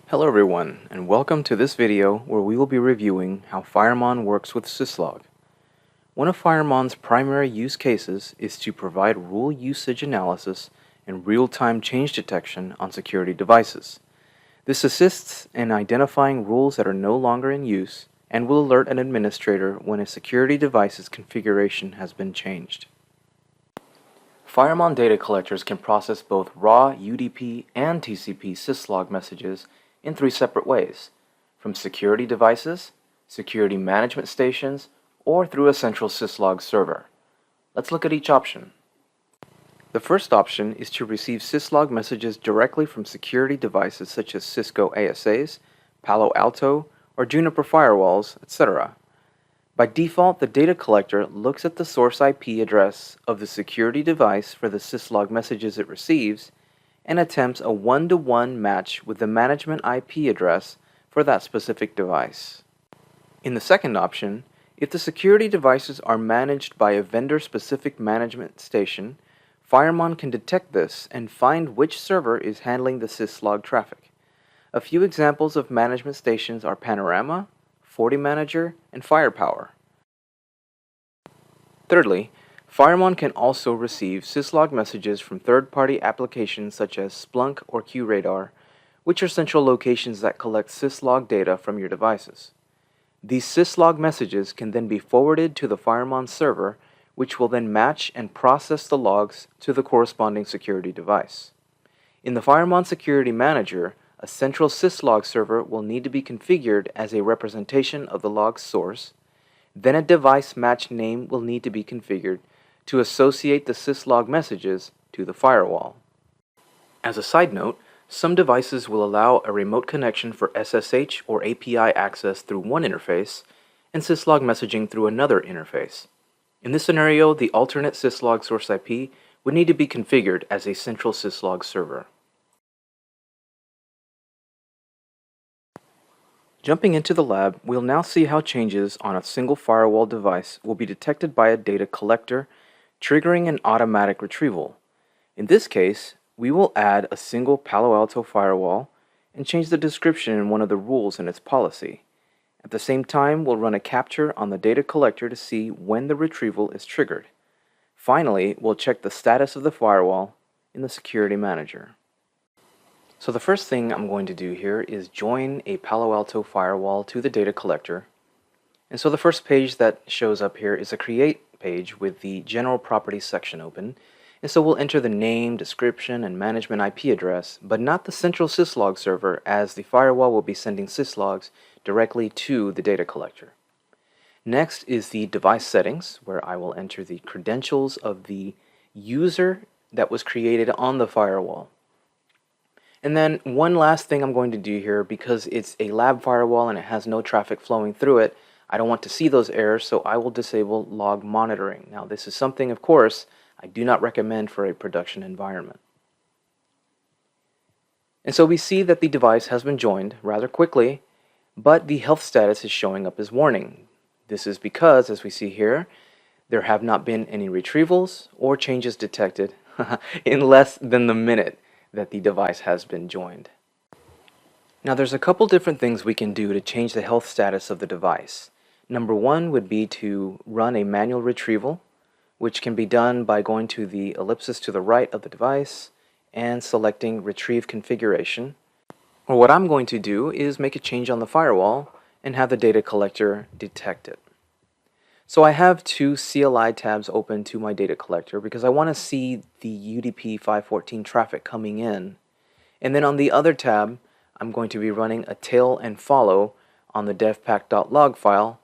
Hello everyone, and welcome to this video where we will be reviewing how FireMon works with Syslog. One of FireMon's primary use cases is to provide rule usage analysis and real-time change detection on security devices. This assists in identifying rules that are no longer in use and will alert an administrator when a security device's configuration has been changed. FireMon data collectors can process both raw UDP and TCP syslog messages in three separate ways: from security devices, security management stations, or through a central syslog server. Let's look at each option. The first option is to receive syslog messages directly from security devices such as Cisco ASAs, Palo Alto, or Juniper firewalls, etc. By default, the data collector looks at the source IP address of the security device for the syslog messages it receives and attempts a one-to-one match with the management IP address for that specific device. In the second option, if the security devices are managed by a vendor-specific management station, FireMon can detect this and find which server is handling the syslog traffic. A few examples of management stations are Panorama, FortiManager, and Firepower. Thirdly, FireMon can also receive syslog messages from third-party applications such as Splunk or QRadar, which are central locations that collect syslog data from your devices. These syslog messages can then be forwarded to the FireMon server, which will then match and process the logs to the corresponding security device. In the FireMon Security Manager, a central syslog server will need to be configured as a representation of the log source. Then a device match name will need to be configured to associate the syslog messages to the firewall. As a side note, some devices will allow a remote connection for SSH or API access through one interface and syslog messaging through another interface. In this scenario, the alternate syslog source IP would need to be configured as a central syslog server. Jumping into the lab, we'll now see how changes on a single firewall device will be detected by a data collector, triggering an automatic retrieval. In this case, we will add a single Palo Alto firewall and change the description in one of the rules in its policy. At the same time, we'll run a capture on the data collector to see when the retrieval is triggered. Finally, we'll check the status of the firewall in the Security Manager. So the first thing I'm going to do here is join a Palo Alto firewall to the data collector. And so the first page that shows up here is a create page with the general properties section open. And so we'll enter the name, description, and management IP address, but not the central syslog server, as the firewall will be sending syslogs directly to the data collector. Next is the device settings, where I will enter the credentials of the user that was created on the firewall. And then one last thing I'm going to do here, because it's a lab firewall and it has no traffic flowing through it, I don't want to see those errors, so I will disable log monitoring. Now this is something, of course, I do not recommend for a production environment. And so we see that the device has been joined rather quickly, but the health status is showing up as warning. This is because, as we see here, there have not been any retrievals or changes detected in less than the minute that the device has been joined. Now there's a couple different things we can do to change the health status of the device. Number one would be to run a manual retrieval, which can be done by going to the ellipsis to the right of the device and selecting Retrieve Configuration. Or what I'm going to do is make a change on the firewall and have the data collector detect it. So I have two CLI tabs open to my data collector because I want to see the UDP 514 traffic coming in. And then on the other tab, I'm going to be running a tail and follow on the devpack.log file,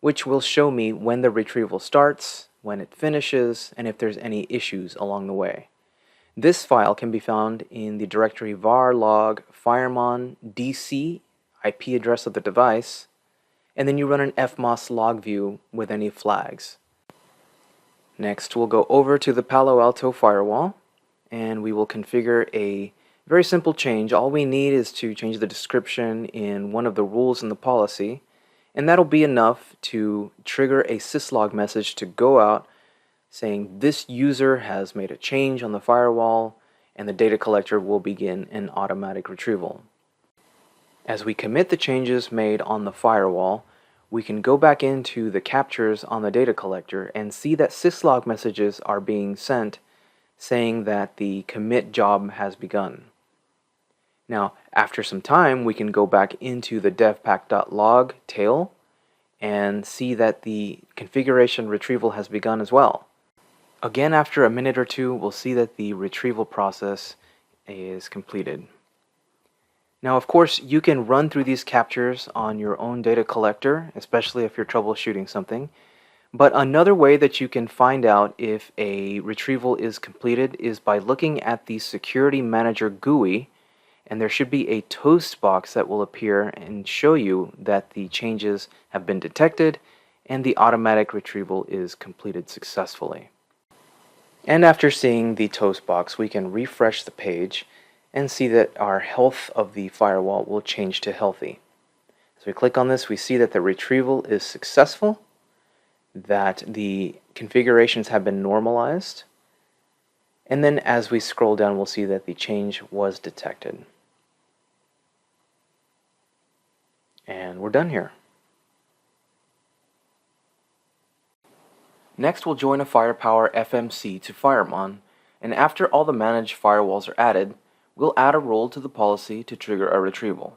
which will show me when the retrieval starts, when it finishes, and if there's any issues along the way. This file can be found in the directory var log firemon dc IP address of the device, and then you run an fmos log view with any flags. Next, we'll go over to the Palo Alto firewall, and we will configure a very simple change. All we need is to change the description in one of the rules in the policy, and that'll be enough to trigger a syslog message to go out saying this user has made a change on the firewall, and the data collector will begin an automatic retrieval. As we commit the changes made on the firewall, we can go back into the captures on the data collector and see that syslog messages are being sent saying that the commit job has begun. Now, after some time, we can go back into the devpack.log tail and see that the configuration retrieval has begun as well. Again, after a minute or two, we'll see that the retrieval process is completed. Now, of course, you can run through these captures on your own data collector, especially if you're troubleshooting something. But another way that you can find out if a retrieval is completed is by looking at the Security Manager GUI, and there should be a toast box that will appear and show you that the changes have been detected and the automatic retrieval is completed successfully. And after seeing the toast box, we can refresh the page and see that our health of the firewall will change to healthy. So we click on this, we see that the retrieval is successful, that the configurations have been normalized, and then as we scroll down, we'll see that the change was detected. And we're done here. Next, we'll join a Firepower FMC to FireMon, and after all the managed firewalls are added, we'll add a role to the policy to trigger a retrieval.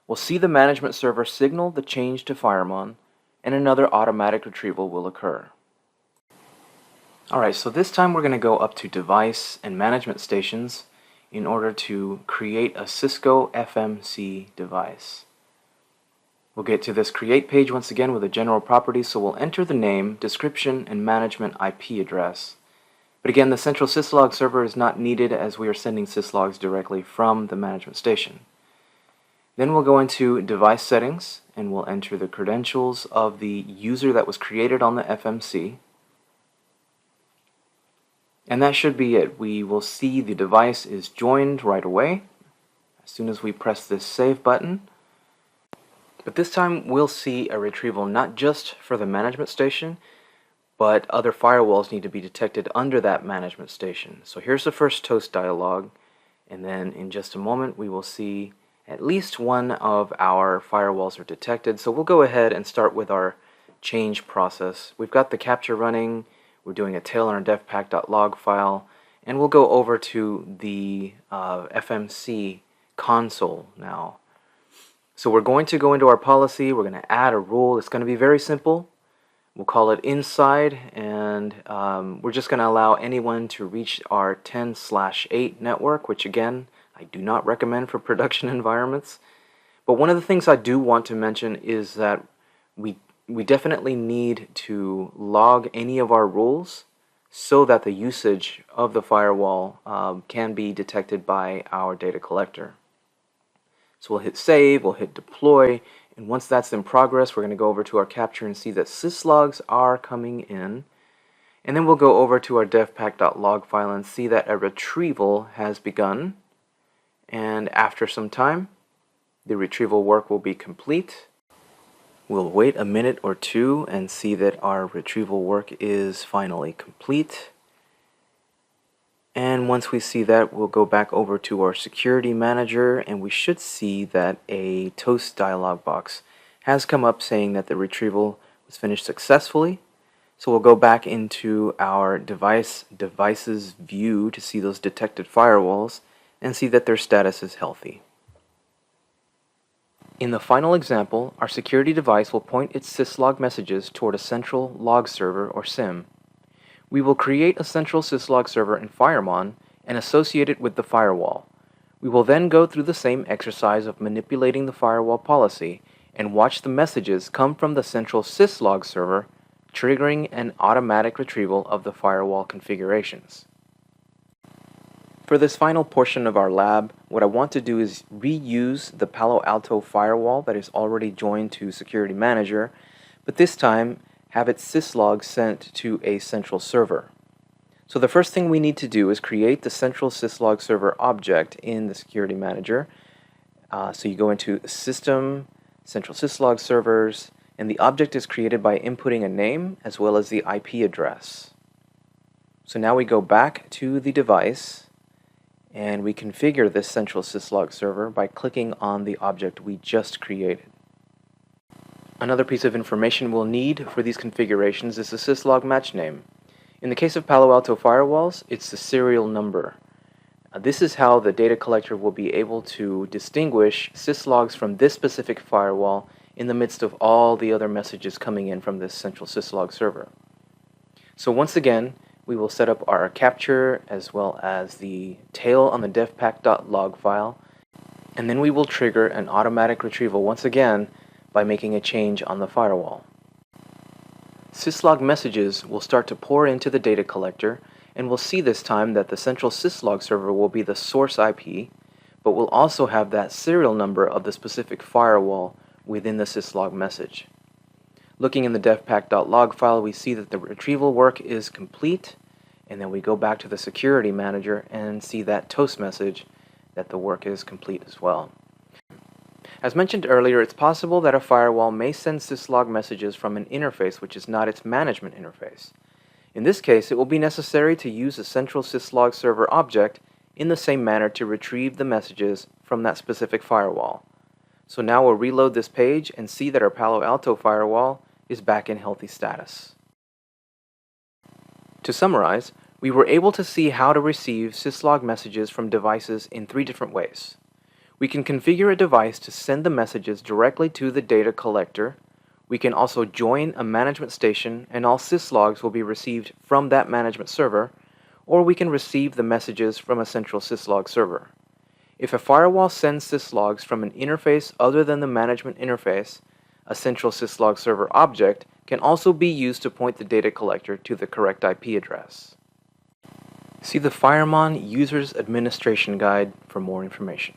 We'll see the management server signal the change to FireMon, and another automatic retrieval will occur. Alright, so this time we're going to go up to Device and Management Stations in order to create a Cisco FMC device. We'll get to this create page once again with a general property, so we'll enter the name, description, and management IP address. But again, the central syslog server is not needed as we are sending syslogs directly from the management station. Then we'll go into device settings and we'll enter the credentials of the user that was created on the FMC. And that should be it. We will see the device is joined right away as soon as we press this save button. But this time we'll see a retrieval not just for the management station, but other firewalls need to be detected under that management station. So here's the first toast dialog, and then in just a moment we will see at least one of our firewalls are detected. So we'll go ahead and start with our change process. We've got the capture running, we're doing a tail on our devpack.log file, and we'll go over to the FMC console now. So we're going to go into our policy, we're going to add a rule. It's going to be very simple. We'll call it inside, and we're just going to allow anyone to reach our 10/8 network, which again, I do not recommend for production environments. But one of the things I do want to mention is that we definitely need to log any of our rules so that the usage of the firewall can be detected by our data collector. So we'll hit save, we'll hit deploy, and once that's in progress, we're going to go over to our capture and see that syslogs are coming in. And then we'll go over to our devpack.log file and see that a retrieval has begun. And after some time, the retrieval work will be complete. We'll wait a minute or two and see that our retrieval work is finally complete. And once we see that, we'll go back over to our security manager and we should see that a toast dialog box has come up saying that the retrieval was finished successfully. So we'll go back into our devices view to see those detected firewalls and see that their status is healthy. In the final example, our security device will point its syslog messages toward a central log server or SIM. We will create a central syslog server in FireMon and associate it with the firewall. We will then go through the same exercise of manipulating the firewall policy and watch the messages come from the central syslog server, triggering an automatic retrieval of the firewall configurations. For this final portion of our lab, what I want to do is reuse the Palo Alto firewall that is already joined to Security Manager, but this time have its syslog sent to a central server. So the first thing we need to do is create the central syslog server object in the Security Manager. So you go into System, Central Syslog Servers, and the object is created by inputting a name as well as the IP address. So now we go back to the device, and we configure this central Syslog server by clicking on the object we just created. Another piece of information we'll need for these configurations is the Syslog match name. In the case of Palo Alto firewalls, it's the serial number. This is how the data collector will be able to distinguish syslogs from this specific firewall in the midst of all the other messages coming in from this central syslog server. So once again, we will set up our capture as well as the tail on the devpack.log file, and then we will trigger an automatic retrieval once again by making a change on the firewall. Syslog messages will start to pour into the data collector, and we'll see this time that the central Syslog server will be the source IP, but we'll also have that serial number of the specific firewall within the Syslog message. Looking in the devpack.log file, we see that the retrieval work is complete, and then we go back to the security manager and see that toast message that the work is complete as well. As mentioned earlier, it's possible that a firewall may send Syslog messages from an interface which is not its management interface. In this case, it will be necessary to use a central Syslog server object in the same manner to retrieve the messages from that specific firewall. So now we'll reload this page and see that our Palo Alto firewall is back in healthy status. To summarize, we were able to see how to receive Syslog messages from devices in 3 different ways. We can configure a device to send the messages directly to the data collector. We can also join a management station and all syslogs will be received from that management server, or we can receive the messages from a central syslog server. If a firewall sends syslogs from an interface other than the management interface, a central syslog server object can also be used to point the data collector to the correct IP address. See the FireMon User's Administration Guide for more information.